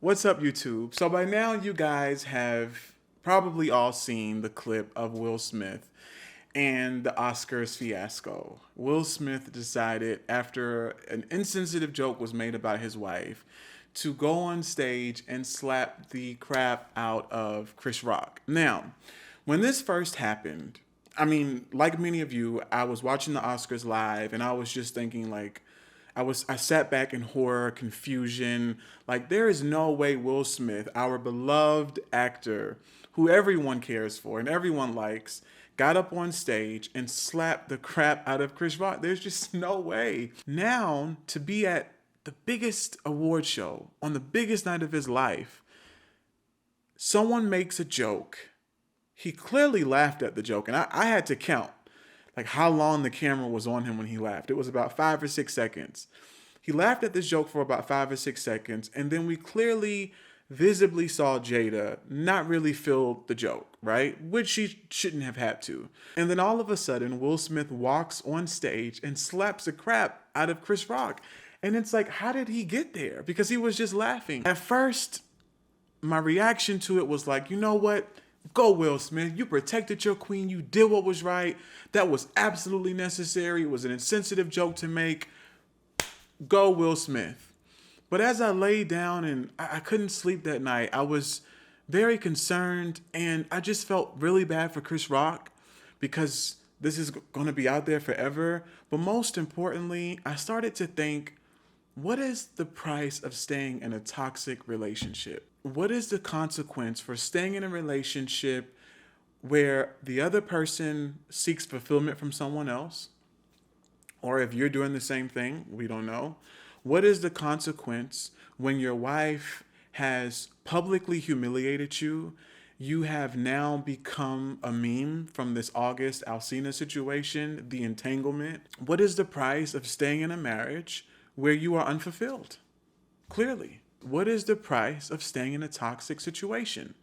What's up, YouTube? So by now, you guys have probably all seen the clip of Will Smith and the Oscars fiasco. Will Smith decided, after an insensitive joke was made about his wife, to go on stage and slap the crap out of Chris Rock. Now, when this first happened, I mean, like many of you, I was watching the Oscars live and I was just thinking, like, I sat back in horror, confusion. Like, there is no way Will Smith, our beloved actor, who everyone cares for and everyone likes, got up on stage and slapped the crap out of Chris Rock. There's just no way. Now, to be at the biggest award show on the biggest night of his life, someone makes a joke. He clearly laughed at the joke, and I had to count like how long the camera was on him when he laughed. It was about 5 or 6 seconds. He laughed at this joke for about 5 or 6 seconds, and then we clearly, visibly saw Jada not really feel the joke, right? Which she shouldn't have had to. And then all of a sudden, Will Smith walks on stage and slaps the crap out of Chris Rock. And it's like, how did he get there? Because he was just laughing. At first, my reaction to it was like, you know what? Go, Will Smith. You protected your queen. You did what was right. That was absolutely necessary. It was an insensitive joke to make. Go, Will Smith. But as I lay down and I couldn't sleep that night, I was very concerned and I just felt really bad for Chris Rock because this is going to be out there forever. But most importantly, I started to think, what is the price of staying in a toxic relationship? What is the consequence for staying in a relationship where the other person seeks fulfillment from someone else? Or if you're doing the same thing, we don't know. What is the consequence when your wife has publicly humiliated you? You have now become a meme from this August Alsina situation, the entanglement. What is the price of staying in a marriage where you are unfulfilled? Clearly. What is the price of staying in a toxic situation?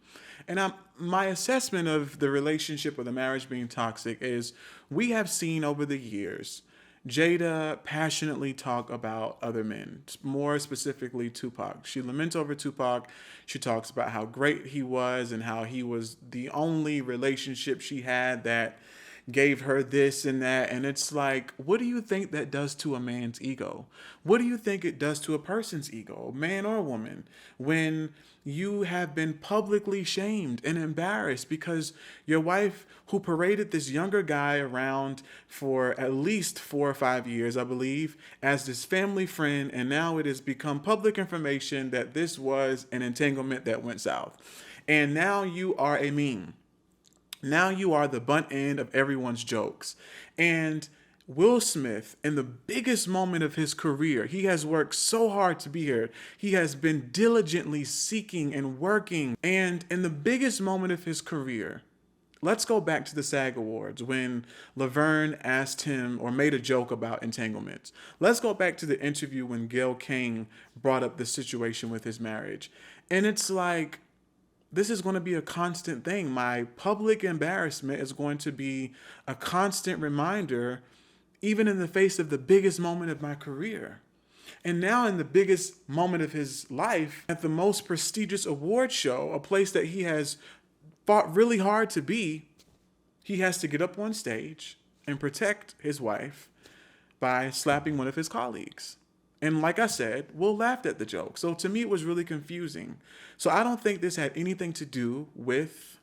And my assessment of the relationship or the marriage being toxic is we have seen over the years Jada passionately talk about other men, more specifically Tupac. She laments over Tupac. She talks about how great he was and how he was the only relationship she had that gave her this and that. And it's like, what do you think that does to a man's ego? What do you think it does to a person's ego, man or woman, when you have been publicly shamed and embarrassed because your wife, who paraded this younger guy around for at least 4 or 5 years, I believe, as this family friend, and now it has become public information that this was an entanglement that went south. And now you are a meme. Now you are the butt end of everyone's jokes. And Will Smith, in the biggest moment of his career, he has worked so hard to be here. He has been diligently seeking and working. And in the biggest moment of his career, let's go back to the SAG Awards when Laverne asked him or made a joke about entanglements. Let's go back to the interview when Gayle King brought up the situation with his marriage. And it's like, this is going to be a constant thing. My public embarrassment is going to be a constant reminder, even in the face of the biggest moment of my career. And now, in the biggest moment of his life, at the most prestigious award show, a place that he has fought really hard to be, he has to get up on stage and protect his wife by slapping one of his colleagues. And like I said, Will laughed at the joke. So to me, it was really confusing. So I don't think this had anything to do with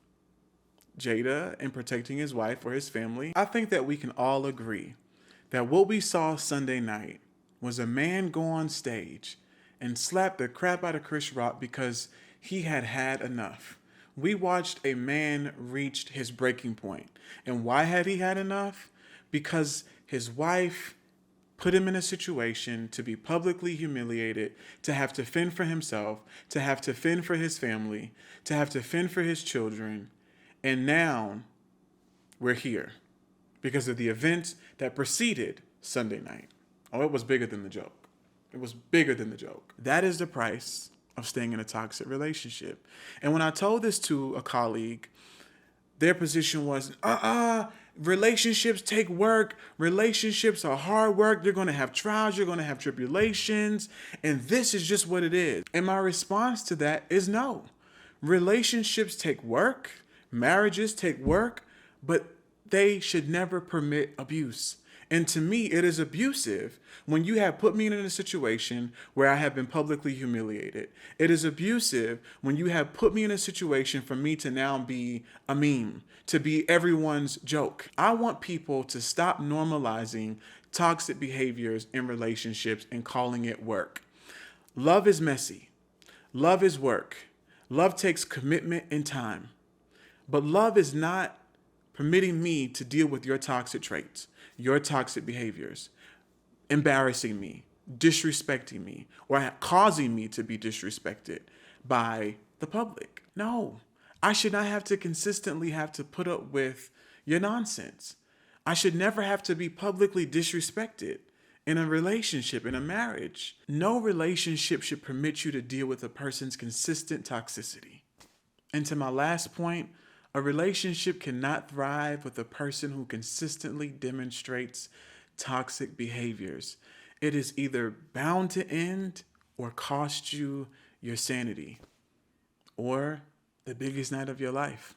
Jada and protecting his wife or his family. I think that we can all agree that what we saw Sunday night was a man go on stage and slap the crap out of Chris Rock because he had had enough. We watched a man reach his breaking point. And why had he had enough? Because his wife put him in a situation to be publicly humiliated, to have to fend for himself, to have to fend for his family, to have to fend for his children. And now we're here because of the events that preceded Sunday night. Oh, it was bigger than the joke. It was bigger than the joke. That is the price of staying in a toxic relationship. And when I told this to a colleague, their position was, Relationships take work. Relationships are hard work. You're going to have trials. You're going to have tribulations. And this is just what it is. And my response to that is no. Relationships take work. Marriages take work. But they should never permit abuse. And to me, it is abusive when you have put me in a situation where I have been publicly humiliated. It is abusive when you have put me in a situation for me to now be a meme, to be everyone's joke. I want people to stop normalizing toxic behaviors in relationships and calling it work. Love is messy. Love is work. Love takes commitment and time. But love is not permitting me to deal with your toxic traits, your toxic behaviors, embarrassing me, disrespecting me, or causing me to be disrespected by the public. No, I should not have to consistently have to put up with your nonsense. I should never have to be publicly disrespected in a relationship, in a marriage. No relationship should permit you to deal with a person's consistent toxicity. And to my last point, a relationship cannot thrive with a person who consistently demonstrates toxic behaviors. It is either bound to end or cost you your sanity or the biggest night of your life.